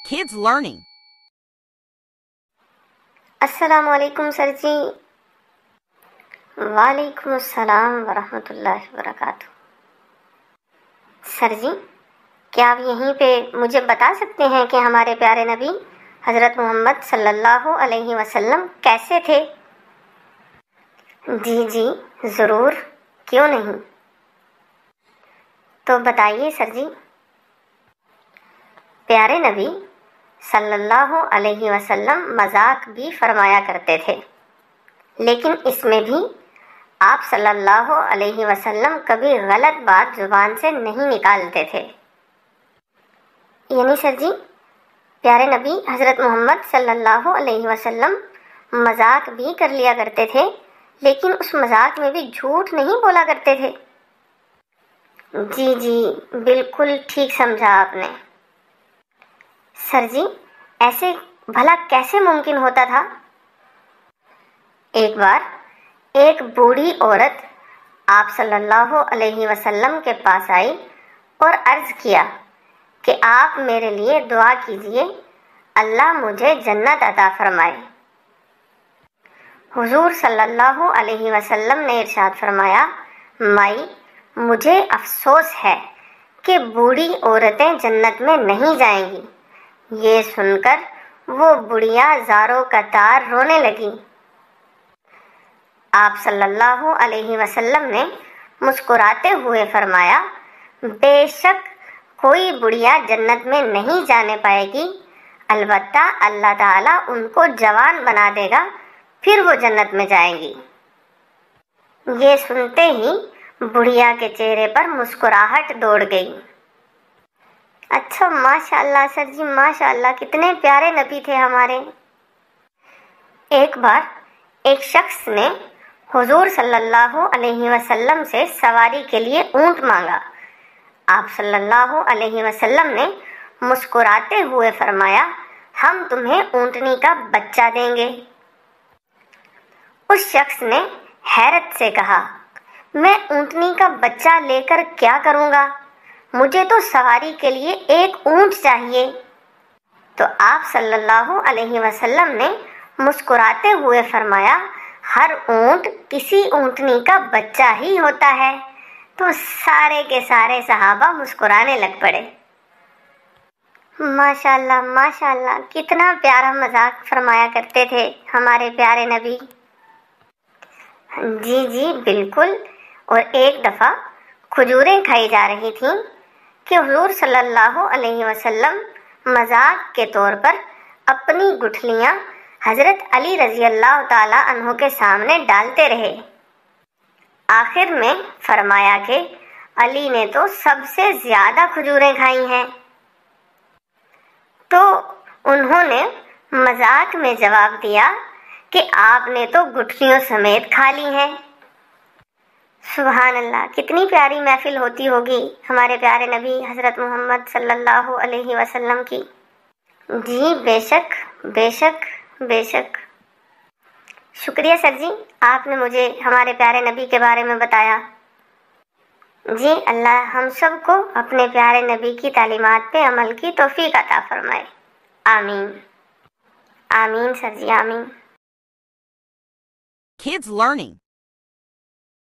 Kids learning. السلام علیکم سر جی. وعلیکم السلام ورحمۃ اللہ وبرکاتہ. سر جی کیا آپ یہیں پہ مجھے بتا سکتے ہیں کہ ہمارے پیارے نبی حضرت محمد صلی اللہ علیہ وسلم کیسے تھے؟ جی ضرور، کیوں نہیں. تو بتائیے سر جی. پیارے نبی صلی اللہ علیہ وسلم مذاق بھی فرمایا کرتے تھے، لیکن اس میں بھی آپ صلی اللہ علیہ وسلم کبھی غلط بات زبان سے نہیں نکالتے تھے. یعنی سر جی پیارے نبی حضرت محمد صلی اللہ علیہ وسلم مذاق بھی کر لیا کرتے تھے، لیکن اس مذاق میں بھی جھوٹ نہیں بولا کرتے تھے. جی بالکل ٹھیک سمجھا آپ نے. سر جی ایسے بھلا کیسے ممکن ہوتا تھا؟ ایک بار ایک بوڑھی عورت آپ صلی اللہ علیہ وسلم کے پاس آئی اور عرض کیا کہ آپ میرے لیے دعا کیجیے، اللہ مجھے جنت عطا فرمائے. حضور صلی اللہ علیہ وسلم نے ارشاد فرمایا، مائی مجھے افسوس ہے کہ بوڑھی عورتیں جنت میں نہیں جائیں گی. یہ سن کر وہ بڑھیا زاروں قطار رونے لگی. آپ صلی اللہ علیہ وسلم نے مسکراتے ہوئے فرمایا، بے شک کوئی بڑھیا جنت میں نہیں جانے پائے گی، البتہ اللہ تعالیٰ ان کو جوان بنا دے گا، پھر وہ جنت میں جائیں گی. یہ سنتے ہی بڑھیا کے چہرے پر مسکراہٹ دوڑ گئی. اچھا ماشاء اللہ سر جی، ماشاء اللہ کتنے پیارے نبی تھے ہمارے. ایک بار ایک شخص نے حضور صلی اللہ علیہ وسلم سے سواری کے لیے اونٹ مانگا. آپ صلی اللہ علیہ وسلم نے مسکراتے ہوئے فرمایا، ہم تمہیں اونٹنی کا بچہ دیں گے. اس شخص نے حیرت سے کہا، میں اونٹنی کا بچہ لے کر کیا کروں گا؟ مجھے تو سواری کے لیے ایک اونٹ چاہیے. تو آپ صلی اللہ علیہ وسلم نے مسکراتے ہوئے فرمایا، ہر اونٹ کسی اونٹنی کا بچہ ہی ہوتا ہے. تو سارے کے سارے صحابہ مسکرانے لگ پڑے. ماشاء اللہ کتنا پیارا مذاق فرمایا کرتے تھے ہمارے پیارے نبی. جی بالکل. اور ایک دفعہ کھجوریں کھائی جا رہی تھیں کہ حضور صلی اللہ علیہ وسلم مذاق کے طور پر اپنی گٹھلیاں حضرت علی رضی اللہ تعالی عنہ کے سامنے ڈالتے رہے. آخر میں فرمایا کہ علی نے تو سب سے زیادہ کھجوریں کھائی ہیں. تو انہوں نے مذاق میں جواب دیا کہ آپ نے تو گٹھلیوں سمیت کھا لی ہیں. سبحان اللہ، کتنی پیاری محفل ہوتی ہوگی ہمارے پیارے نبی حضرت محمد صلی اللہ علیہ وسلم کی. جی بے شک. شکریہ سر جی، آپ نے مجھے ہمارے پیارے نبی کے بارے میں بتایا. جی اللہ ہم سب کو اپنے پیارے نبی کی تعلیمات پہ عمل کی توفیق عطا فرمائے. آمین سر جی، آمین. Kids learning.